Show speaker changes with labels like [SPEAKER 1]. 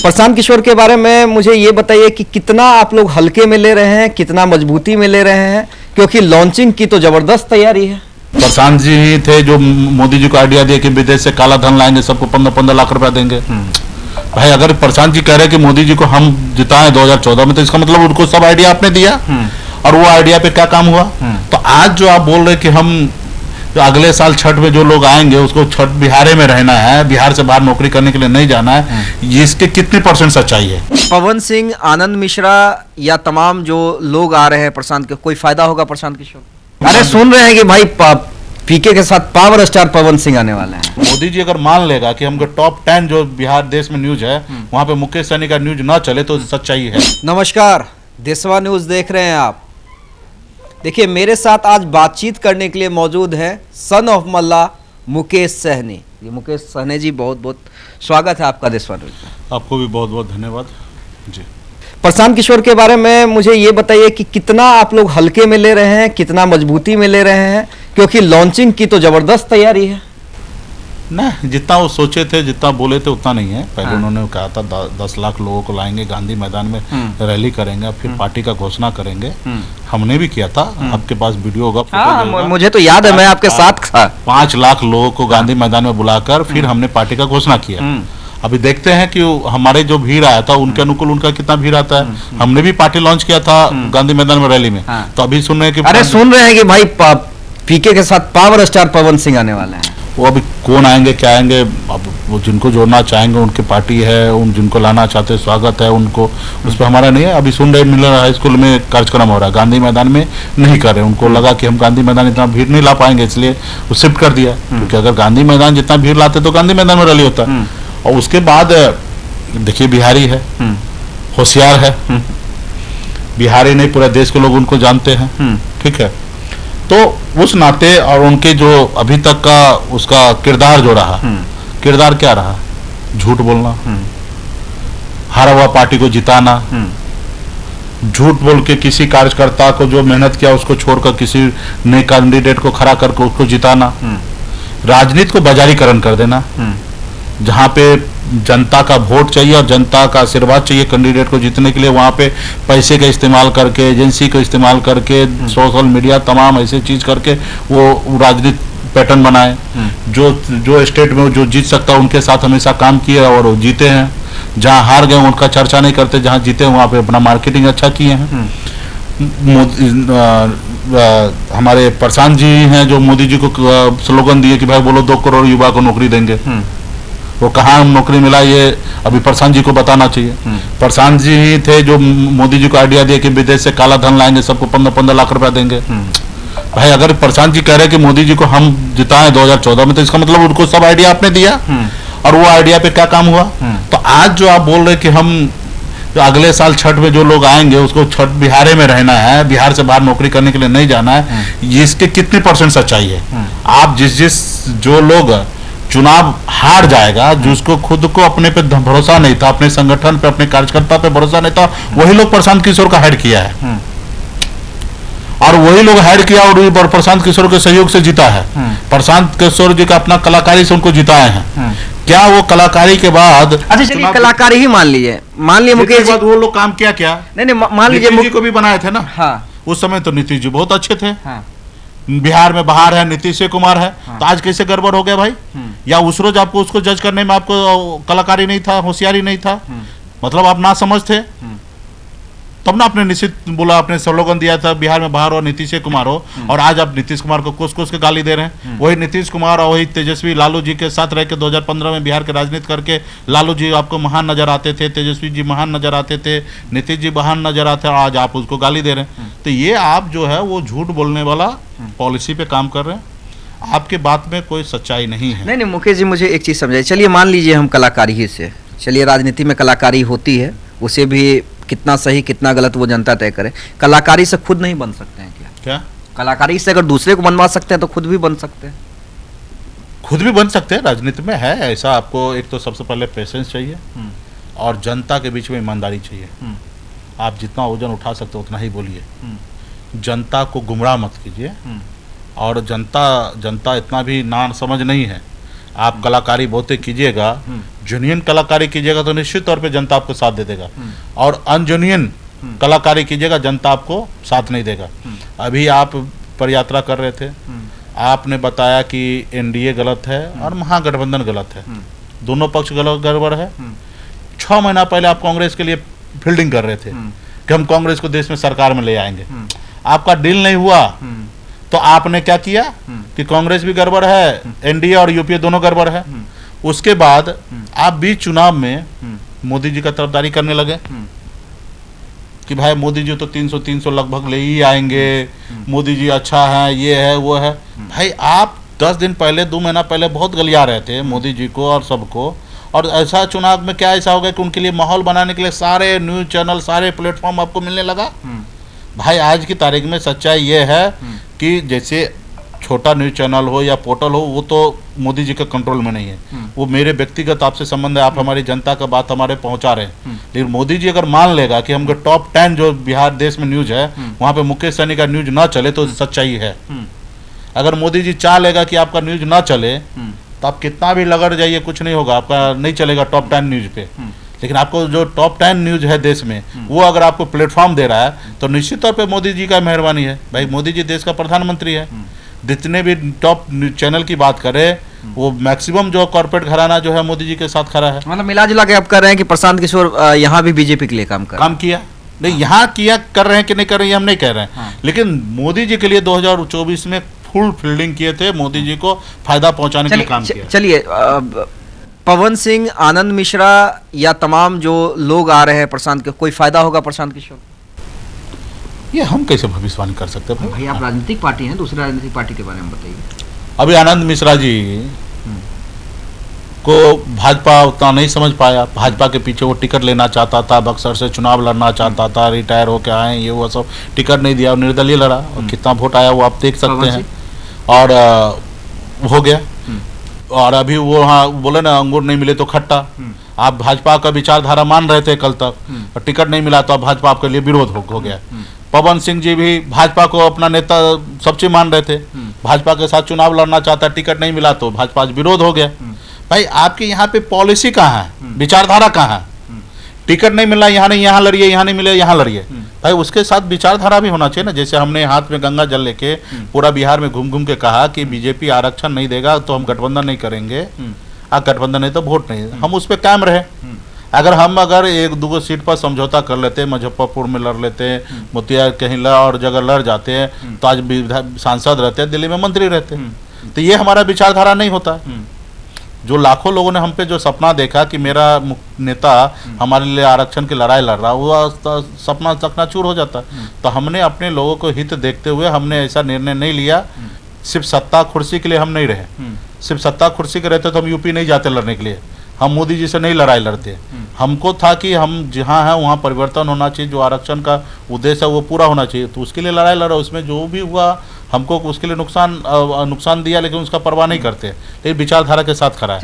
[SPEAKER 1] प्रशांत किशोर के बारे में मुझे ये बताइए कि कितना आप लोग हल्के में ले रहे हैं, कितना मजबूती में ले रहे हैं, क्योंकि लॉन्चिंग की तो जबरदस्त तैयारी है।
[SPEAKER 2] प्रशांत जी ही थे जो मोदी जी को आइडिया दिए कि विदेश से काला धन लाएंगे, सबको 15-15 लाख रुपया देंगे। भाई अगर प्रशांत जी कह रहे हैं कि मोदी जी को हम जिताएं 2014 में, तो इसका मतलब उनको सब आइडिया आपने दिया और वो आइडिया पे क्या काम हुआ। तो आज जो आप बोल रहे कि हम जो अगले साल छठ में जो लोग आएंगे उसको छठ बिहार में रहना है, बिहार से बाहर नौकरी करने के लिए नहीं जाना है, इसके कितनी % सच्चाई है?
[SPEAKER 1] पवन सिंह, आनंद मिश्रा या तमाम जो लोग आ रहे हैं प्रशांत के, कोई फायदा होगा प्रशांत किशोर? अरे सुन रहे हैं कि भाई पीके के साथ पावर स्टार पवन सिंह आने वाले हैं।
[SPEAKER 2] मोदी जी अगर मान लेगा कि हमको टॉप 10 जो बिहार देश में न्यूज है वहां पे मुकेश सहनी का न्यूज ना चले तो सच्चाई है।
[SPEAKER 1] नमस्कार, देशवा न्यूज देख रहे हैं आप। देखिए मेरे साथ आज बातचीत करने के लिए मौजूद है सन ऑफ मल्ला मुकेश सहनी। ये मुकेश सहनी जी, बहुत बहुत स्वागत है आपका देशवा न्यूज में।
[SPEAKER 2] आपको भी बहुत बहुत धन्यवाद जी।
[SPEAKER 1] प्रशांत किशोर के बारे में मुझे ये बताइए कि कितना आप लोग हल्के में ले रहे हैं, कितना मजबूती में ले रहे हैं, क्योंकि लॉन्चिंग की तो जबरदस्त तैयारी है
[SPEAKER 2] ना। जितना वो सोचे थे, जितना बोले थे उतना नहीं है। पहले उन्होंने कहा था 10 लाख लोगों को लाएंगे, गांधी मैदान में रैली करेंगे, फिर पार्टी का घोषणा करेंगे। हमने भी किया था, आपके पास वीडियो होगा, फोटो होगा।
[SPEAKER 1] मुझे तो याद है, मैं आपके साथ था।
[SPEAKER 2] 5 लाख लोगों को गांधी मैदान में बुलाकर फिर हमने पार्टी का घोषणा किया। अभी देखते हैं कि हमारे जो भीड़ आया था उनके अनुकूल उनका कितना भीड़ आता है। हमने भी पार्टी लॉन्च किया था गांधी मैदान में रैली में। तो अभी सुन रहे हैं कि
[SPEAKER 1] अरे सुन रहे हैं कि भाई पीके के साथ पावर स्टार पवन सिंह आने वाले हैं।
[SPEAKER 2] वो अभी कौन आएंगे, क्या आएंगे, अब वो जिनको जोड़ना चाहेंगे उनकी पार्टी है, उन जिनको लाना चाहते हैं स्वागत है उनको, उस पर हमारा नहीं है। अभी सुन रहे मिलर हाई स्कूल में कार्यक्रम हो रहा है, गांधी मैदान में नहीं कर रहे। उनको लगा कि हम गांधी मैदान इतना भीड़ नहीं ला पाएंगे, इसलिए वो शिफ्ट कर दिया। क्योंकि अगर गांधी मैदान जितना भीड़ लाते तो गांधी मैदान में रैली होता। और उसके बाद देखिए बिहारी है, होशियार है, बिहारी नहीं पूरे देश के लोग उनको जानते हैं, ठीक है। तो उस नाते और उनके जो अभी तक का उसका किरदार जो रहा, किरदार क्या रहा? झूठ बोलना, हारा हुआ पार्टी को जिताना, झूठ बोल के किसी कार्यकर्ता को जो मेहनत किया उसको छोड़कर किसी नए कैंडिडेट को खड़ा करके उसको जिताना, राजनीति को बाजारीकरण कर देना। जहां पे जनता का वोट चाहिए और जनता का आशीर्वाद चाहिए कैंडिडेट को जीतने के लिए, वहां पे पैसे का इस्तेमाल करके, एजेंसी का इस्तेमाल करके, सोशल मीडिया तमाम ऐसे चीज करके वो राजनीति पैटर्न बनाए। जो स्टेट में जो जीत सकता है उनके साथ हमेशा काम किए और वो जीते हैं। जहां हार गए उनका चर्चा नहीं करते, जहां जीते वहां पे अपना मार्केटिंग अच्छा किए हैं। हमारे प्रशांत जी हैं जो मोदी जी को स्लोगन दिए कि भाई बोलो 2 करोड़ युवा को नौकरी देंगे। वो कहाँ नौकरी मिला ये अभी प्रशांत जी को बताना चाहिए। प्रशांत जी ही थे जो मोदी जी को आइडिया दिए कि विदेश से काला धन लाएंगे, सबको 15-15 लाख रुपया देंगे। भाई अगर प्रशांत जी कह रहे हैं कि मोदी जी को हम जिताएं 2014 में, तो इसका मतलब उनको सब आइडिया आपने दिया और वो आइडिया पे क्या काम हुआ। तो आज जो आप बोल रहे कि हम जो अगले साल छठ में जो लोग आएंगे उसको छठ बिहार में रहना है, बिहार से बाहर नौकरी करने के लिए नहीं जाना है, इसके कितनी % सच्चाई है? आप जो लोग चुनाव हार जाएगा, जिसको खुद को अपने पे भरोसा नहीं था, अपने संगठन पे, अपने कार्यकर्ता पे भरोसा नहीं था, वही लोग प्रशांत किशोर का हेड किया है और वही लोग हेड किया और प्रशांत किशोर के सहयोग से जीता है। प्रशांत किशोर जी का अपना कलाकारी से उनको जिताए हैं। क्या वो कलाकारी के बाद,
[SPEAKER 1] अच्छा चलिए कलाकारी ही मान लिए मुकेश जी,
[SPEAKER 2] वो लोग काम किया क्या?
[SPEAKER 1] नहीं मान लीजिए
[SPEAKER 2] नीतीश जी को भी बनाए थे ना।
[SPEAKER 1] हाँ।
[SPEAKER 2] उस समय तो नीतीश जी बहुत अच्छे थे।
[SPEAKER 1] हाँ।
[SPEAKER 2] बिहार में बाहर है, नीतीश कुमार है। तो आज कैसे गड़बड़ हो गया भाई? या उस रोज आपको उसको जज करने में आपको कलाकारी नहीं था, होशियारी नहीं था, मतलब आप ना समझ थे। तब ना आपने निश्चित बोला, आपने स्लोगन दिया था बिहार में बाहर हो, नीतीश कुमार हो, और आज आप नीतीश कुमार को कोस के गाली दे रहे हैं। वही नीतीश कुमार और वही तेजस्वी लालू जी के साथ रह के 2015 में बिहार के राजनीति करके लालू जी आपको महान नजर आते थे, तेजस्वी जी महान नजर आते थे, नीतीश जी महान नजर आते हैं, और आज आप उसको गाली दे रहे हैं। तो ये आप जो है वो झूठ बोलने वाला पॉलिसी पे काम कर रहे हैं। आपके बात में कोई सच्चाई नहीं है।
[SPEAKER 1] नहीं मुकेश जी, मुझे एक चीज समझाइए। चलिए मान लीजिए हम कलाकारी ही से, चलिए राजनीति में कलाकारी होती है, उसे भी कितना सही कितना गलत वो जनता तय करे। कलाकारी से खुद नहीं बन सकते हैं क्या? कलाकारी से अगर दूसरे को बनवा सकते हैं तो खुद भी बन सकते हैं।
[SPEAKER 2] खुद भी बन सकते हैं, राजनीति में है ऐसा। आपको एक तो सबसे पहले पेशेंस चाहिए और जनता के बीच में ईमानदारी चाहिए। आप जितना वजन उठा सकते हो उतना ही बोलिए, जनता को गुमराह मत कीजिए। और जनता इतना भी ना समझ नहीं है। आप कलाकारी बहुते कीजिएगा, जेन्युइन कलाकारी कीजिएगा तो निश्चित तौर पे जनता आपको साथ दे देगा, और अनजेन्युइन कलाकारी कीजिएगा जनता आपको साथ नहीं देगा। अभी आप पर यात्रा कर रहे थे, आपने बताया कि एनडीए गलत है और महागठबंधन गलत है, दोनों पक्ष गलत गड़बड़ है। 6 महीना पहले आप कांग्रेस के लिए फील्डिंग कर रहे थे कि हम कांग्रेस को देश में सरकार में ले आएंगे, आपका डील नहीं हुआ तो आपने क्या किया कि कांग्रेस भी गड़बड़ है, एनडीए और यूपीए दोनों गड़बड़ है। उसके बाद आप बीच चुनाव में मोदी जी का तरफदारी करने लगे कि भाई मोदी जी तो 300 लगभग ले ही आएंगे, मोदी जी अच्छा है, ये है वो है। भाई आप 10 दिन पहले 2 महीना पहले बहुत गलिया रहे थे मोदी जी को और सबको, और ऐसा चुनाव में क्या ऐसा हो गया कि उनके लिए माहौल बनाने के लिए सारे न्यूज चैनल, सारे प्लेटफॉर्म आपको मिलने लगा। भाई आज की तारीख में सच्चाई ये है कि जैसे छोटा न्यूज चैनल हो या पोर्टल हो, वो तो मोदी जी के कंट्रोल में नहीं है, वो मेरे व्यक्तिगत आपसे संबंध है, आप हमारी जनता का बात हमारे पहुंचा रहे हैं। लेकिन मोदी जी अगर मान लेगा कि हमको टॉप 10 जो बिहार देश में न्यूज है वहां पे मुकेश सहनी का न्यूज ना चले तो सच्चाई है। अगर मोदी जी चाह लेगा कि आपका न्यूज ना चले तो आप कितना भी लगड़ जाइए कुछ नहीं होगा, आपका नहीं चलेगा टॉप 10 न्यूज पे। लेकिन आपको जो टॉप 10 न्यूज है देश में वो अगर आपको प्लेटफॉर्म दे रहा है तो निश्चित तौर पे मोदी जी का मेहरबानी है। भाई मोदी जी देश का प्रधानमंत्री है, जितने भी टॉप चैनल की बात करें वो मैक्सिमम जो कॉर्पोरेट घराना जो है मोदी जी के साथ खड़ा है।
[SPEAKER 1] मतलब मिला जुला के आप कह रहे हैं कि प्रशांत किशोर यहाँ भी बीजेपी के लिए काम
[SPEAKER 2] किया नहीं, यहाँ किया कर रहे हैं कि नहीं कर रहे हैं हम नहीं कह रहे हैं, लेकिन मोदी जी के लिए 2024 में फुल फील्डिंग किए थे, मोदी जी को फायदा पहुंचाने के लिए काम किया।
[SPEAKER 1] चलिए पवन सिंह, आनंद मिश्रा या तमाम जो लोग आ रहे हैं प्रशांत के, कोई फायदा होगा प्रशांत किशोर?
[SPEAKER 2] ये हम कैसे भविष्यवाणी कर सकते हैं
[SPEAKER 1] भाई? आप राजनीतिक पार्टी हैं, दूसरी राजनीतिक पार्टी के बारे में बताइए।
[SPEAKER 2] अभी आनंद मिश्रा जी को भाजपा उतना नहीं समझ पाया, भाजपा के पीछे वो टिकट लेना चाहता था, बक्सर से चुनाव लड़ना चाहता था, रिटायर होकर आए, ये वो सब, टिकट नहीं दिया, निर्दलीय लड़ा और कितना वोट आया वो आप देख सकते हैं, और हो गया। और अभी वो हाँ बोले ना अंगूर नहीं मिले तो खट्टा, आप भाजपा का विचारधारा मान रहे थे कल तक, और टिकट नहीं मिला तो अब भाजपा आपके लिए विरोध हो गया। पवन सिंह जी भी भाजपा को अपना नेता सब चीज मान रहे थे, भाजपा के साथ चुनाव लड़ना चाहता, टिकट नहीं मिला तो भाजपा विरोध हो गया। भाई आपके यहाँ पे पॉलिसी कहाँ है, विचारधारा कहाँ है? टिकट नहीं मिला यहाँ नहीं, यहाँ लड़िए, यहाँ नहीं मिले यहाँ लड़िए। भाई उसके साथ विचारधारा भी होना चाहिए ना। जैसे हमने हाथ में गंगा जल लेके पूरा बिहार में घूम घूम के कहा कि बीजेपी आरक्षण नहीं देगा तो हम गठबंधन नहीं करेंगे, गठबंधन नहीं तो वोट नहीं, हम उस पर कायम रहे। अगर हम 1-2 सीट पर समझौता कर लेते, मुजफ्फरपुर में लड़ लेते, मोतिया कहीं और जगह लड़ जाते हैं तो आज सांसद रहते, दिल्ली में मंत्री रहते। तो ये हमारा विचारधारा नहीं होता। जो लाखों लोगों ने हम पे जो सपना देखा कि मेरा नेता हमारे लिए आरक्षण की लड़ाई लड़ रहा, वो सपना चकनाचूर हो जाता। तो हमने अपने लोगों को हित देखते हुए हमने ऐसा निर्णय नहीं लिया। सिर्फ सत्ता कुर्सी के लिए हम नहीं रहे, सिर्फ सत्ता कुर्सी के रहते तो हम यूपी नहीं जाते लड़ने के लिए, हम मोदी जी से नहीं लड़ाई लड़ते। हमको था कि हम जहाँ हैं वहाँ परिवर्तन होना चाहिए, जो आरक्षण का उद्देश्य है वो पूरा होना चाहिए, तो उसके लिए लड़ाई लड़ा। उसमें जो भी हुआ हमको उसके लिए नुकसान दिया, लेकिन उसका परवाह नहीं करते, लेकिन विचारधारा के साथ खड़ा है।